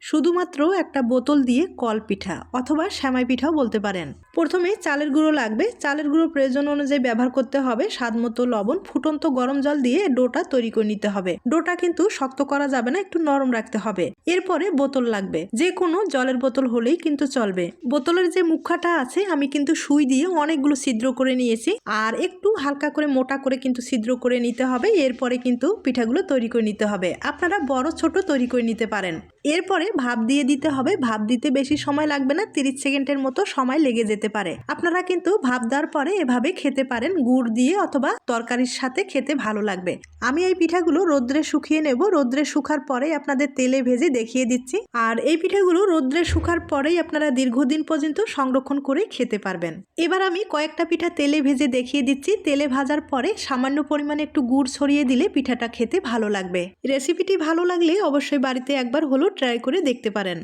শুধুমাত্র একটা বোতল দিয়ে কল পিঠা অথবা সেমাই পিঠাও বলতে পারেন। প্রথমে চালের গুঁড়ো লাগবে। চালের গুঁড়ো প্রয়োজন অনুযায়ী ব্যবহার করতে হবে। স্বাদ মতো লবণ, ফুটন্ত গরম জল দিয়ে ডোটা তৈরি করে নিতে হবে। ডোটা কিন্তু শক্ত করা যাবে না, একটু নরম রাখতে হবে। এরপরে বোতল লাগবে, যে কোনো জলের বোতল হলেই কিন্তু চলবে। বোতলের যে মুখাটা আছে আমি কিন্তু সুই দিয়ে অনেকগুলো ছিদ্র করে নিয়েছি, আর একটু হালকা করে মোটা করে কিন্তু ছিদ্র করে নিতে হবে। এরপরে কিন্তু পিঠাগুলো তৈরি করে নিতে হবে। আপনারা বড় ছোট তৈরি করে নিতে পারেন। এরপরে ভাপ দিয়ে দিতে হবে। ভাপ দিতে বেশি সময় লাগবে না, 30 সেকেন্ডের মতো সময় লেগে যেতে পারে। আপনারা কিন্তু ভাপ দেওয়ার পরে এভাবে খেতে পারেন, গুড় দিয়ে অথবা তরকারির সাথে খেতে ভালো লাগবে। আমি এই পিঠাগুলো রোদ্রে শুকিয়ে নেব। রোদ্রে শুকার পরে আপনাদের তেলে ভেজে দেখিয়ে দিচ্ছি। আর এই পিঠাগুলো রোদ্রে শুকার পরেই আপনারা দীর্ঘদিন পর্যন্ত সংরক্ষণ করে খেতে পারবেন। এবার আমি কয়েকটা পিঠা তেলে ভেজে দেখিয়ে দিচ্ছি। তেলে ভাজার পরে সামান্য পরিমাণে একটু গুড় ছড়িয়ে দিলে পিঠাটা খেতে ভালো লাগবে। রেসিপিটি ভালো লাগলে অবশ্যই বাড়িতে একবার হলো ট্রাই করে দেখতে পারেন।